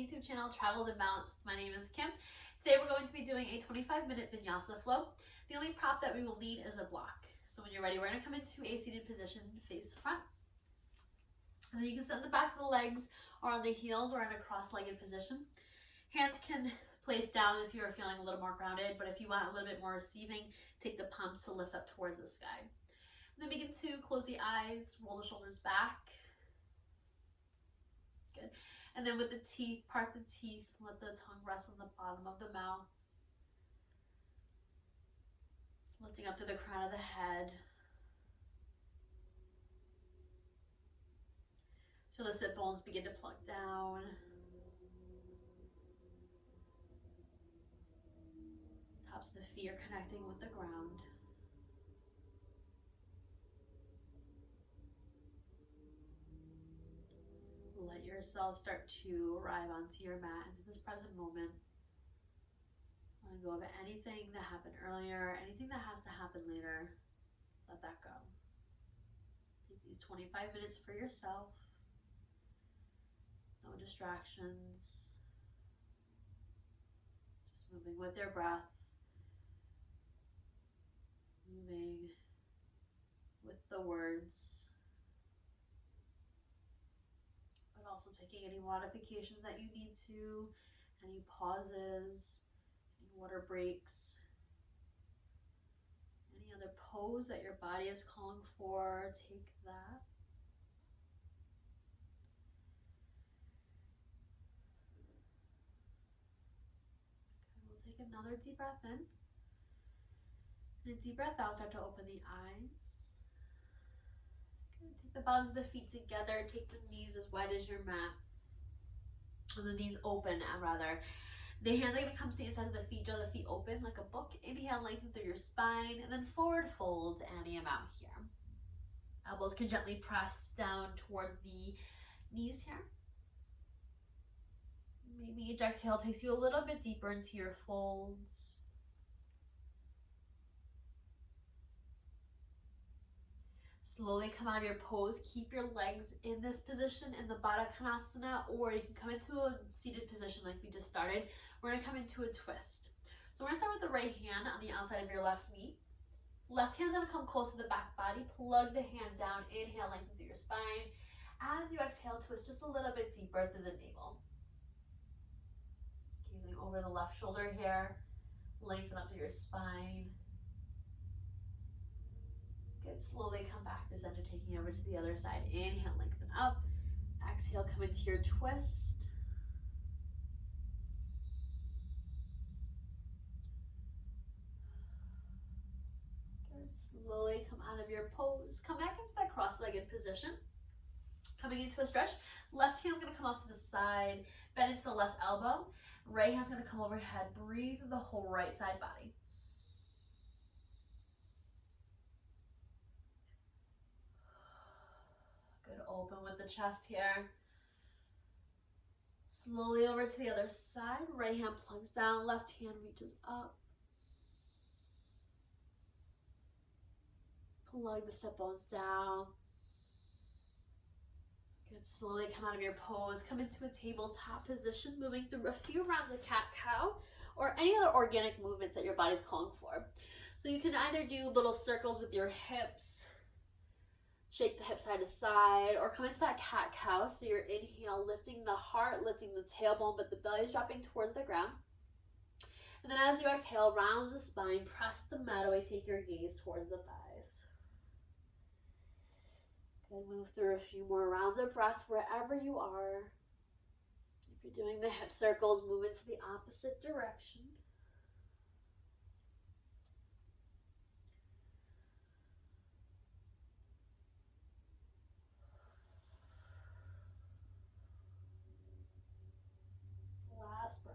YouTube channel, Traveled and Balanced. My name is Kim. Today we're going to be doing a 25-minute Vinyasa flow. The only prop that we will need is a block. So when you're ready, we're going to come into a seated position, face front. And then you can sit on the backs of the legs or on the heels or in a cross-legged position. Hands can place down if you're feeling a little more grounded, but if you want a little bit more receiving, take the palms to lift up towards the sky. And then begin to close the eyes, roll the shoulders back. Good. And then with the teeth, part the teeth, let the tongue rest on the bottom of the mouth. Lifting up to the crown of the head. Feel the sit bones begin to plug down. Tops of the feet are connecting with the ground. Let yourself start to arrive onto your mat, into this present moment. Let go of anything that happened earlier, anything that has to happen later. Let that go. Take these 25 minutes for yourself. No distractions. Just moving with your breath. Moving with the words. But also taking any modifications that you need to, any pauses, any water breaks, any other pose that your body is calling for, take that. Okay, we'll take another deep breath in. And a deep breath out, start to open the eyes. Take the bottoms of the feet together, take the knees as wide as your mat, or the knees open, rather. The hands are going to come to the insides of the feet, draw the feet open like a book. Inhale, lengthen through your spine, and then forward fold any amount here. Elbows can gently press down towards the knees here. Maybe each exhale takes you a little bit deeper into your folds. Slowly come out of your pose. Keep your legs in this position in the Baddha Konasana, or you can come into a seated position like we just started. We're going to come into a twist. So we're going to start with the right hand on the outside of your left knee. Left hand's going to come close to the back body. Plug the hand down. Inhale, lengthen through your spine. As you exhale, twist just a little bit deeper through the navel. Gazing over the left shoulder here. Lengthen up to your spine. Good. Slowly come back to center, taking over to the other side. Inhale, lengthen up. Exhale, come into your twist. Good. Slowly come out of your pose. Come back into that cross-legged position. Coming into a stretch. Left hand's going to come up to the side. Bend into the left elbow. Right hand's going to come overhead. Breathe through the whole right side body. Good, open with the chest here. Slowly over to the other side. Right hand plugs down, left hand reaches up. Plug the sit bones down. Good, slowly come out of your pose. Come into a tabletop position, moving through a few rounds of cat-cow or any other organic movements that your body's calling for. So you can either do little circles with your hips, shake the hips side to side, or come into that cat-cow. So you're inhale, lifting the heart, lifting the tailbone, but the belly is dropping towards the ground. And then as you exhale, rounds the spine, press the mat away, take your gaze towards the thighs. Good, move through a few more rounds of breath wherever you are. If you're doing the hip circles, move into the opposite direction. Last breath.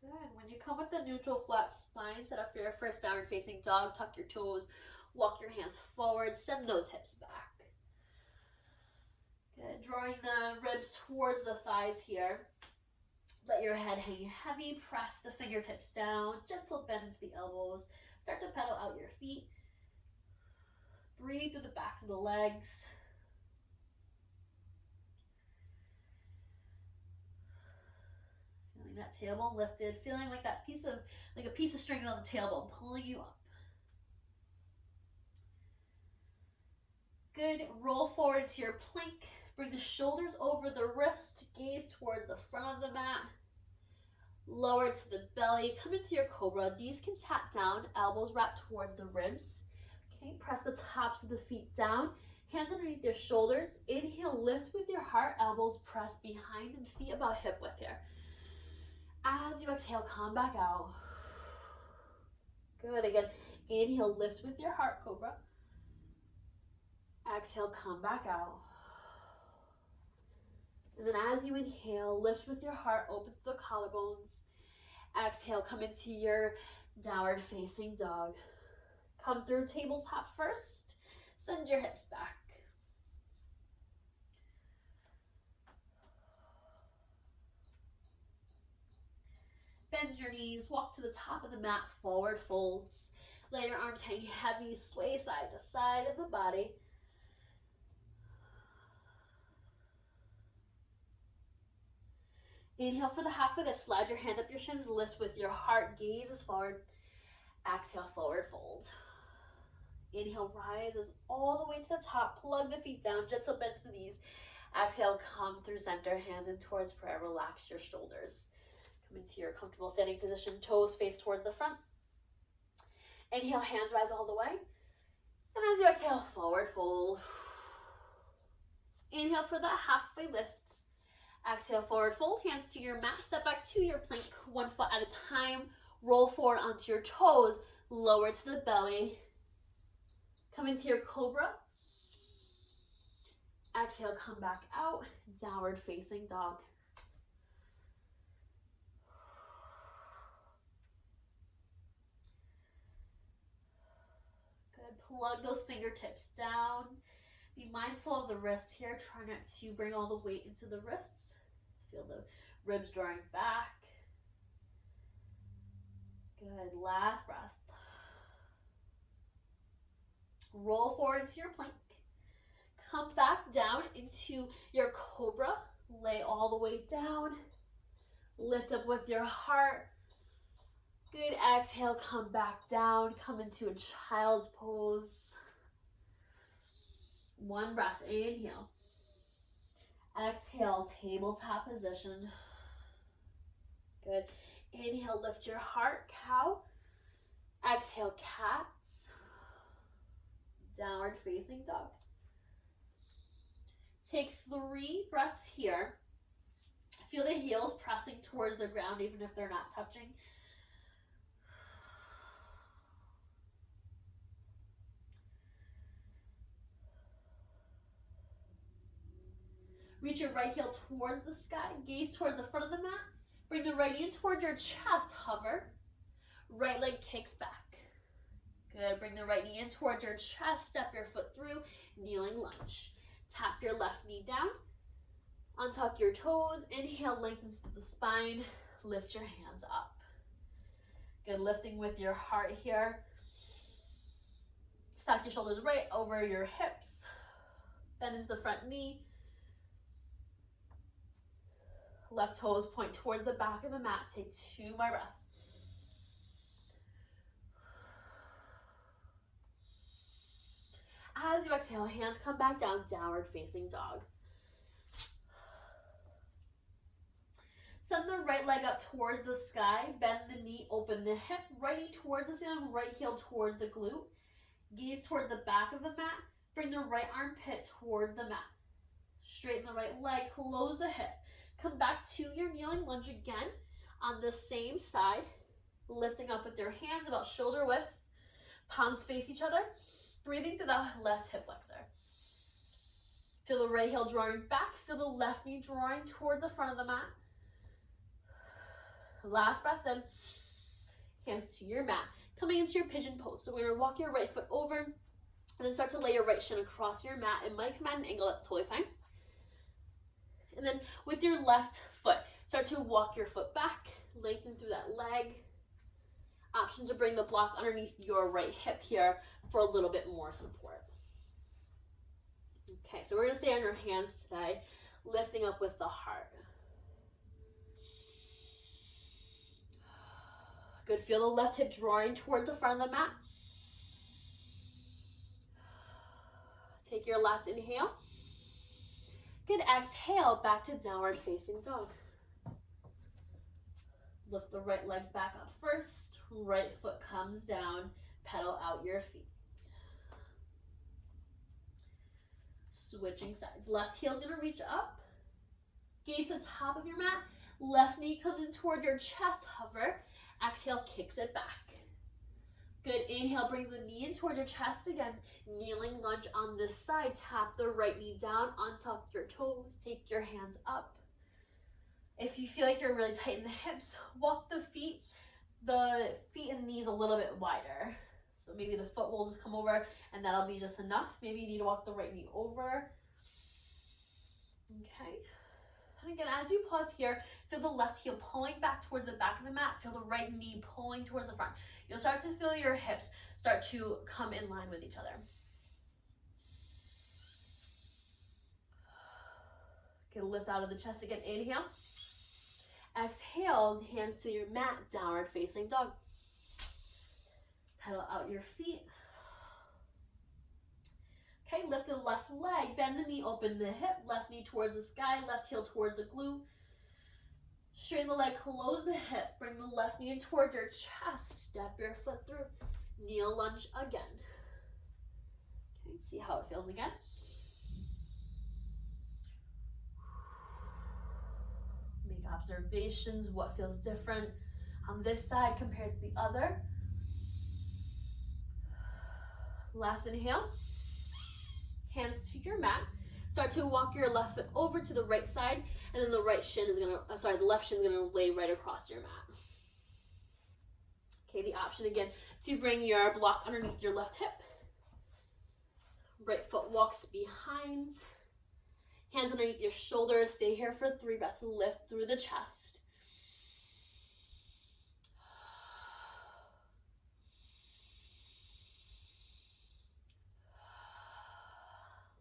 Good. When you come with the neutral flat spine, set up for your first downward facing dog. Tuck your toes, walk your hands forward, send those hips back. Good. Drawing the ribs towards the thighs here. Let your head hang heavy. Press the fingertips down. Gentle bend into the elbows. Start to pedal out your feet. Breathe through the backs of the legs. Feeling that tailbone lifted, feeling like that piece of, like a piece of string on the tailbone pulling you up. Good. Roll forward into your plank. Bring the shoulders over the wrist. Gaze towards the front of the mat. Lower to the belly. Come into your cobra. Knees can tap down. Elbows wrap towards the ribs. Okay. Press the tops of the feet down. Hands underneath your shoulders. Inhale. Lift with your heart. Elbows press behind and feet about hip width here. As you exhale, come back out. Good. Again. Inhale. Lift with your heart, cobra. Exhale, come back out. And then as you inhale, lift with your heart, open to the collarbones. Exhale, come into your downward facing dog. Come through tabletop first. Send your hips back. Bend your knees, walk to the top of the mat, forward folds. Let your arms hang heavy, sway side to side of the body. Inhale for the half of this. Slide your hand up your shins. Lift with your heart. Gaze is forward. Exhale, forward fold. Inhale, rises all the way to the top. Plug the feet down. Gentle bend to the knees. Exhale, come through center. Hands in towards prayer. Relax your shoulders. Come into your comfortable standing position. Toes face towards the front. Inhale, hands rise all the way. And as you exhale, forward fold. Inhale for that halfway lift. Exhale, forward fold, hands to your mat, step back to your plank, 1 foot at a time, roll forward onto your toes, lower to the belly, come into your cobra, exhale, come back out, downward facing dog. Good, plug those fingertips down. Be mindful of the wrists here. Try not to bring all the weight into the wrists. Feel the ribs drawing back. Good. Last breath. Roll forward into your plank. Come back down into your cobra. Lay all the way down. Lift up with your heart. Good. Exhale. Come back down. Come into a child's pose. 1 breath, inhale. Exhale, tabletop position. Good. Inhale, lift your heart, cow. Exhale, cats. Downward facing dog. Take 3 breaths here. Feel the heels pressing towards the ground even if they're not touching. Reach your right heel towards the sky. Gaze towards the front of the mat. Bring the right knee towards your chest. Hover. Right leg kicks back. Good. Bring the right knee in towards your chest. Step your foot through. Kneeling lunge. Tap your left knee down. Untuck your toes. Inhale, lengthens through the spine. Lift your hands up. Good. Lifting with your heart here. Stack your shoulders right over your hips. Bend into the front knee. Left toes point towards the back of the mat. Take 2 more breaths. As you exhale, hands come back down, downward facing dog. Send the right leg up towards the sky. Bend the knee, open the hip. Right knee towards the ceiling, right heel towards the glute. Gaze towards the back of the mat. Bring the right armpit towards the mat. Straighten the right leg, close the hip. Come back to your kneeling lunge again on the same side. Lifting up with your hands about shoulder width. Palms face each other. Breathing through the left hip flexor. Feel the right heel drawing back. Feel the left knee drawing toward the front of the mat. Last breath in. Hands to your mat. Coming into your pigeon pose. So we're going to walk your right foot over and then start to lay your right shin across your mat. It might come at an angle. That's totally fine. And then with your left foot, start to walk your foot back, lengthen through that leg. Option to bring the block underneath your right hip here for a little bit more support. Okay, so we're gonna stay on your hands today, lifting up with the heart. Good, feel the left hip drawing towards the front of the mat. Take your last inhale. Good, exhale, back to downward facing dog. Lift the right leg back up first, right foot comes down, pedal out your feet. Switching sides, left heel's gonna reach up, gaze to the top of your mat, left knee comes in toward your chest, hover, exhale, kicks it back. Good, inhale, brings the knee in toward your chest again, kneeling lunge on this side, tap the right knee down, untuck your toes, take your hands up. If you feel like you're really tight in the hips, walk the feet and knees a little bit wider. So maybe the foot will just come over and that'll be just enough. Maybe you need to walk the right knee over. Okay. And again, as you pause here, feel the left heel pulling back towards the back of the mat. Feel the right knee pulling towards the front. You'll start to feel your hips start to come in line with each other. Okay, lift out of the chest again. Inhale. Exhale, hands to your mat, downward facing dog. Pedal out your feet. Okay, lift the left leg, bend the knee, open the hip, left knee towards the sky, left heel towards the glute. Straighten the leg, close the hip, bring the left knee in toward your chest, step your foot through, kneel lunge again. Okay, see how it feels again. Make observations, what feels different on this side compared to the other. Last inhale, hands to your mat. Start to walk your left foot over to the right side, and then the left shin is gonna lay right across your mat. Okay, the option again to bring your block underneath your left hip. Right foot walks behind. Hands underneath your shoulders. Stay here for 3 breaths. Lift through the chest.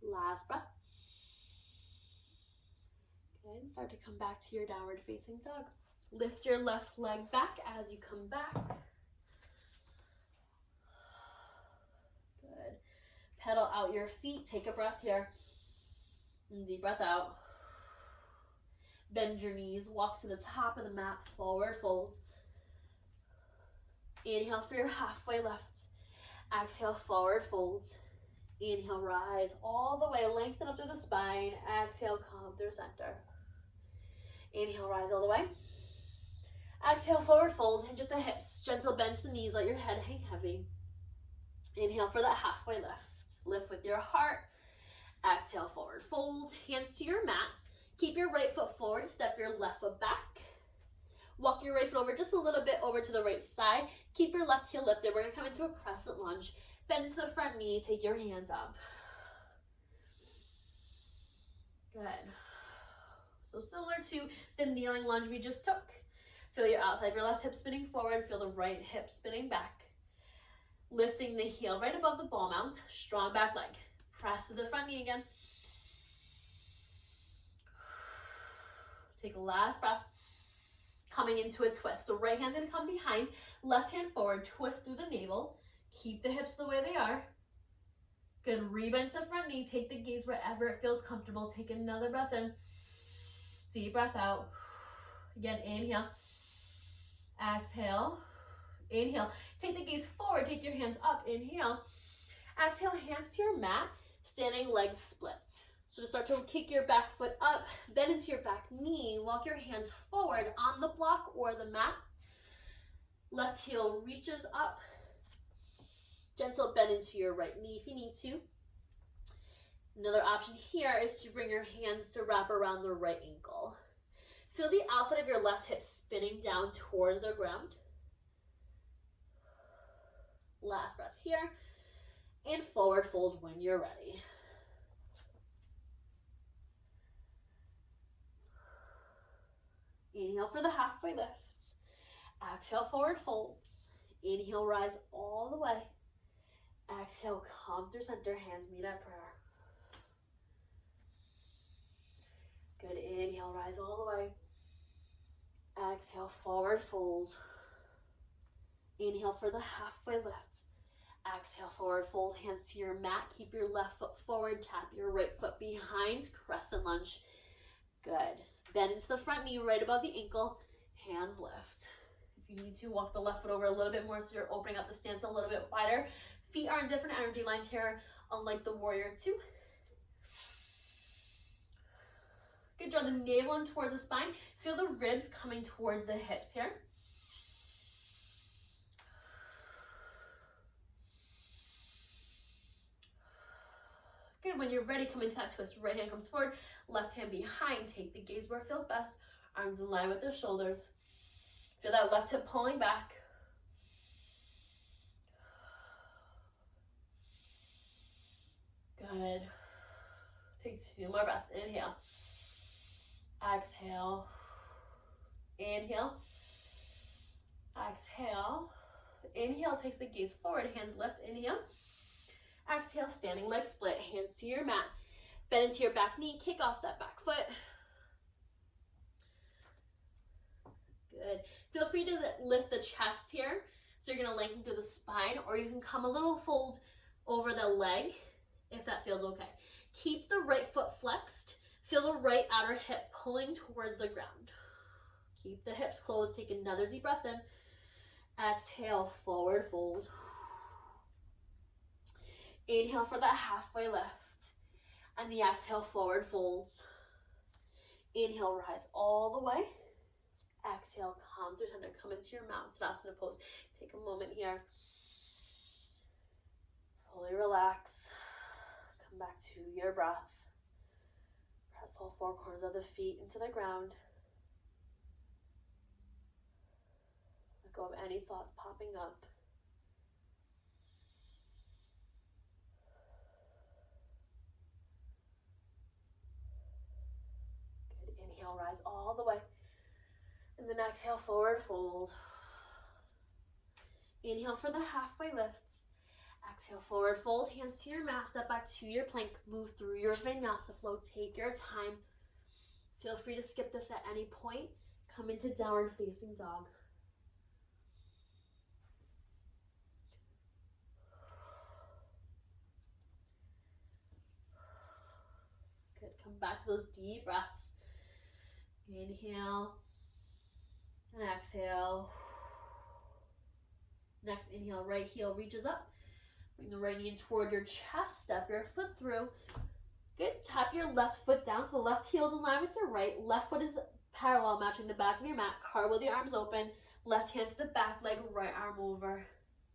Last breath. Good, and start to come back to your downward facing dog. Lift your left leg back as you come back. Good. Pedal out your feet. Take a breath here. And deep breath out. Bend your knees. Walk to the top of the mat. Forward fold. Inhale for your halfway lift. Exhale, forward fold. Inhale, rise all the way, lengthen up through the spine. Exhale, come through center. Inhale, rise all the way. Exhale, forward fold, hinge at the hips. Gentle bend to the knees, let your head hang heavy. Inhale for that halfway lift. Lift with your heart. Exhale, forward fold, hands to your mat. Keep your right foot forward, step your left foot back. Walk your right foot over just a little bit over to the right side. Keep your left heel lifted. We're gonna come into a crescent lunge. Bend into the front knee, take your hands up. Good. So similar to the kneeling lunge we just took. Feel your outside of your left hip spinning forward, feel the right hip spinning back. Lifting the heel right above the ball mount, strong back leg. Press to the front knee again. Take a last breath. Coming into a twist. So right hand's gonna come behind, left hand forward, twist through the navel. Keep the hips the way they are. Good, rebend to the front knee. Take the gaze wherever it feels comfortable. Take another breath in. Deep breath out. Again, inhale. Exhale. Inhale. Take the gaze forward. Take your hands up. Inhale. Exhale, hands to your mat. Standing legs split. So to start to kick your back foot up, bend into your back knee. Walk your hands forward on the block or the mat. Left heel reaches up. Gentle bend into your right knee if you need to. Another option here is to bring your hands to wrap around the right ankle. Feel the outside of your left hip spinning down toward the ground. Last breath here. And forward fold when you're ready. Inhale for the halfway lift. Exhale, forward folds. Inhale, rise all the way. Exhale, come through center, hands meet at prayer. Exhale, forward fold. Inhale for the halfway lift. Exhale, forward fold, hands to your mat. Keep your left foot forward, tap your right foot behind, crescent lunge. Good. Bend into the front knee right above the ankle, hands lift. If you need to, walk the left foot over a little bit more so you're opening up the stance a little bit wider. Feet are in different energy lines here, unlike the warrior two. Good, draw the navel in towards the spine. Feel the ribs coming towards the hips here. Good, when you're ready, come into that twist. Right hand comes forward, left hand behind. Take the gaze where it feels best. Arms in line with the shoulders. Feel that left hip pulling back. Good. Take 2 more breaths. Inhale. Exhale. Inhale. Exhale. Inhale takes the gaze forward, hands lift. Inhale. Exhale, standing leg split, hands to your mat. Bend into your back knee, kick off that back foot. Good. Feel free to lift the chest here. So you're gonna lengthen through the spine, or you can come a little fold over the leg if that feels okay. Keep the right foot flexed. Feel the right outer hip pulling towards the ground. Keep the hips closed. Take another deep breath in. Exhale, forward fold. Inhale for that halfway lift. And the exhale, forward folds. Inhale, rise all the way. Exhale, calm through tender. Come into your mountain Tadasana pose. Take a moment here. Fully relax. Come back to your breath. Press all 4 corners of the feet into the ground. Let go of any thoughts popping up. Good. Inhale, rise all the way. And then exhale, forward fold. Inhale for the halfway lift. Exhale, forward fold, hands to your mat, step back to your plank, move through your Vinyasa flow, take your time. Feel free to skip this at any point. Come into downward facing dog. Good, come back to those deep breaths. Inhale and exhale. Next inhale, right heel reaches up. Bring the right knee in toward your chest. Step your foot through. Good. Tap your left foot down so the left heel is in line with your right. Left foot is parallel, matching the back of your mat. Cartwheel the arms open. Left hand to the back leg, right arm over.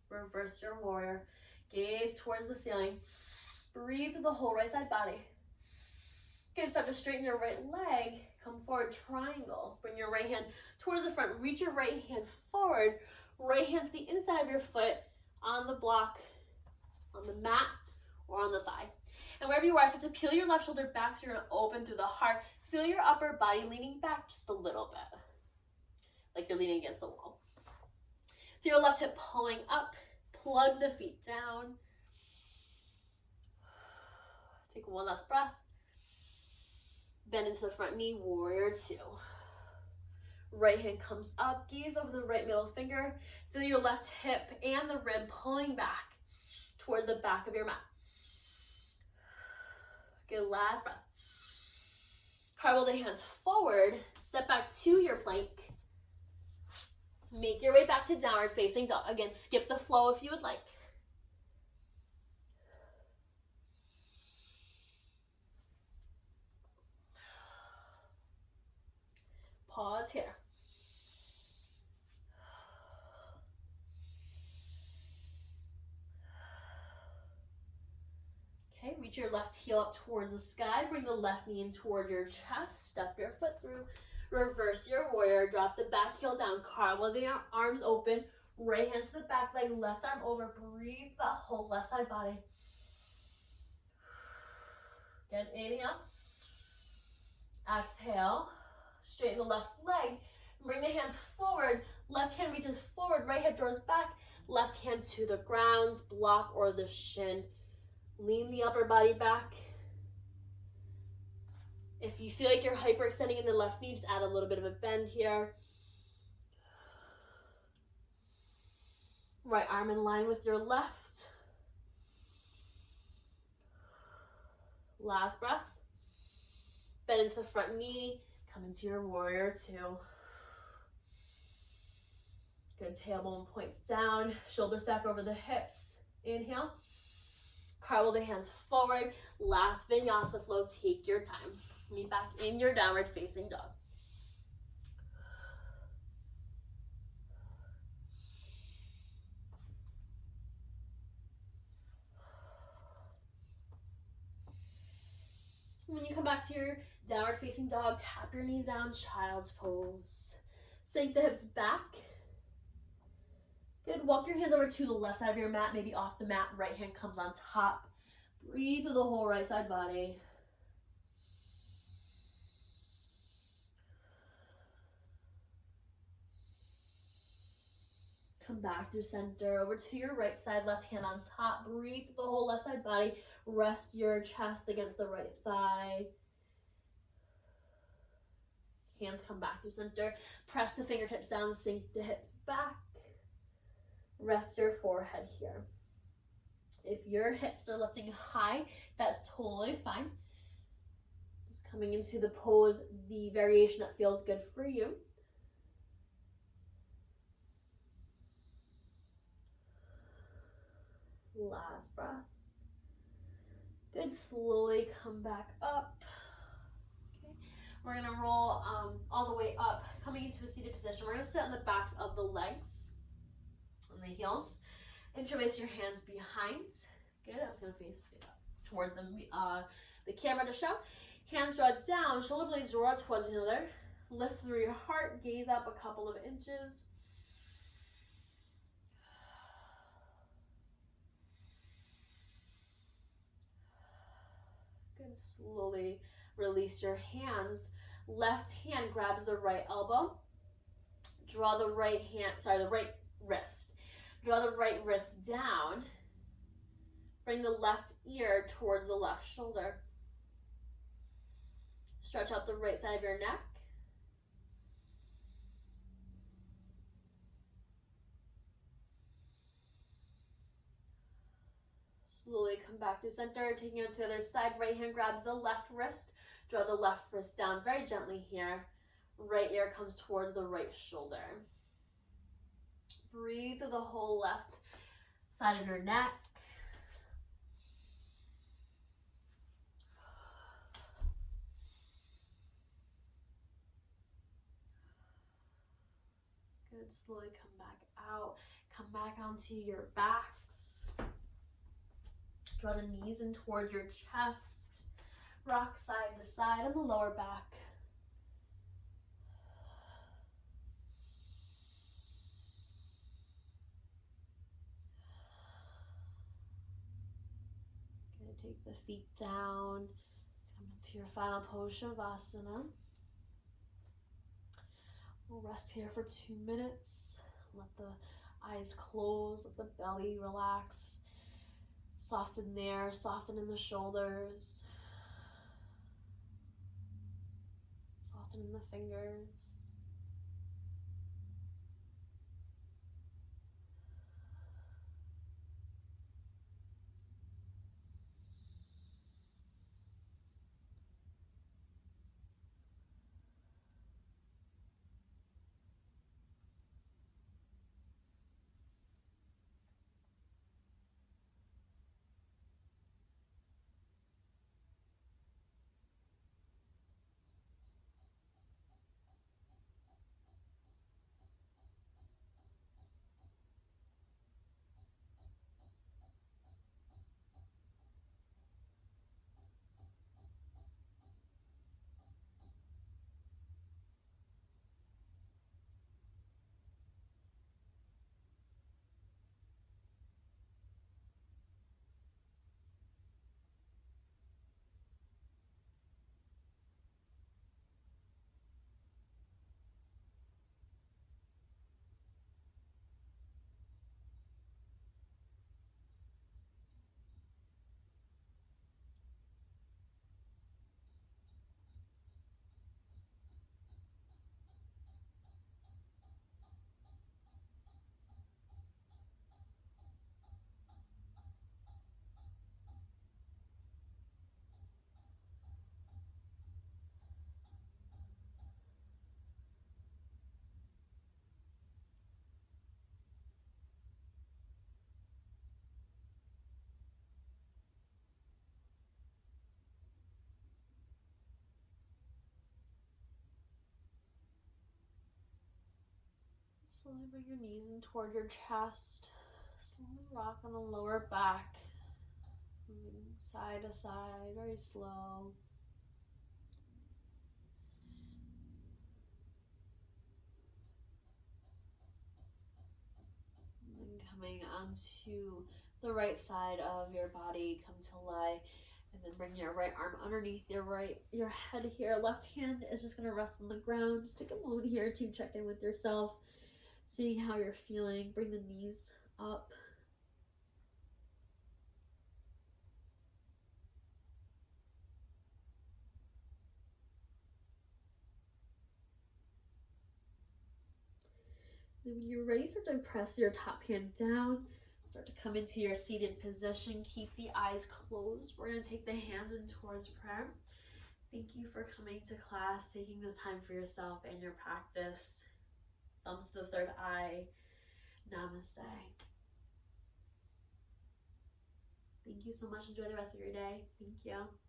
Reverse your warrior. Gaze towards the ceiling. Breathe through the whole right side body. Good. Start to straighten your right leg. Come forward, triangle. Bring your right hand towards the front. Reach your right hand forward. Right hand to the inside of your foot on the block, on the mat, or on the thigh. And wherever you are, start to peel your left shoulder back so you're going to open through the heart. Feel your upper body leaning back just a little bit, like you're leaning against the wall. Feel your left hip pulling up. Plug the feet down. Take one last breath. Bend into the front knee, warrior two. Right hand comes up, gaze over the right middle finger. Feel your left hip and the rib pulling back towards the back of your mat. Good, last breath. Cartwheel the hands forward, step back to your plank. Make your way back to downward facing dog. Again, skip the flow if you would like. Pause here. Okay, reach your left heel up towards the sky. Bring the left knee in toward your chest. Step your foot through. Reverse your warrior. Drop the back heel down. Cartwheel the arms open. Right hand to the back leg. Left arm over. Breathe the whole left side body. Good. Inhale. Exhale. Straighten the left leg. Bring the hands forward. Left hand reaches forward. Right hip draws back. Left hand to the ground, block or the shin. Lean the upper body back. If you feel like you're hyperextending in the left knee, just add a little bit of a bend here. Right arm in line with your left. Last breath. Bend into the front knee. Come into your warrior two. Good, tailbone points down. Shoulder stack over the hips. Inhale. Cartwheel the hands forward. Last vinyasa flow. Take your time. Meet back in your downward facing dog. When you come back to your downward facing dog, tap your knees down, child's pose. Sink the hips back. Good, walk your hands over to the left side of your mat, maybe off the mat, right hand comes on top. Breathe through the whole right side body. Come back through center, over to your right side, left hand on top. Breathe through the whole left side body. Rest your chest against the right thigh. Hands come back through center. Press the fingertips down, sink the hips back. Rest your forehead here. If your hips are lifting high, that's totally fine. Just coming into the pose, the variation that feels good for you. Last breath. Good, slowly come back up. Okay, we're gonna roll all the way up, coming into a seated position. We're gonna sit on the backs of the legs and the heels. Interlace your hands behind. Good, I'm just gonna face towards the camera to show. Hands draw down, shoulder blades draw towards each other. Lift through your heart, gaze up a couple of inches. Good, slowly release your hands. Left hand grabs the right elbow. Draw the right wrist. Draw the right wrist down. Bring the left ear towards the left shoulder. Stretch out the right side of your neck. Slowly come back to center, taking it to the other side. Right hand grabs the left wrist. Draw the left wrist down very gently here. Right ear comes towards the right shoulder. Breathe through the whole left side of your neck. Good, slowly come back out. Come back onto your backs. Draw the knees in towards your chest. Rock side to side on the lower back. Good, take the feet down. Come into your final pose, Shavasana. We'll rest here for 2 minutes. Let the eyes close, let the belly relax. Soften there, soften in the shoulders. Soften in the fingers. Slowly bring your knees in toward your chest. Slowly rock on the lower back. Moving side to side, very slow. And coming onto the right side of your body, come to lie. And then bring your right arm underneath your head here. Left hand is just gonna rest on the ground. Just take a moment here to check in with yourself, seeing how you're feeling. Bring the knees up. And when you're ready, start to press your top hand down. Start to come into your seated position. Keep the eyes closed. We're gonna take the hands in towards prayer. Thank you for coming to class, taking this time for yourself and your practice. Thumbs to the third eye. Namaste. Thank you so much. Enjoy the rest of your day. Thank you.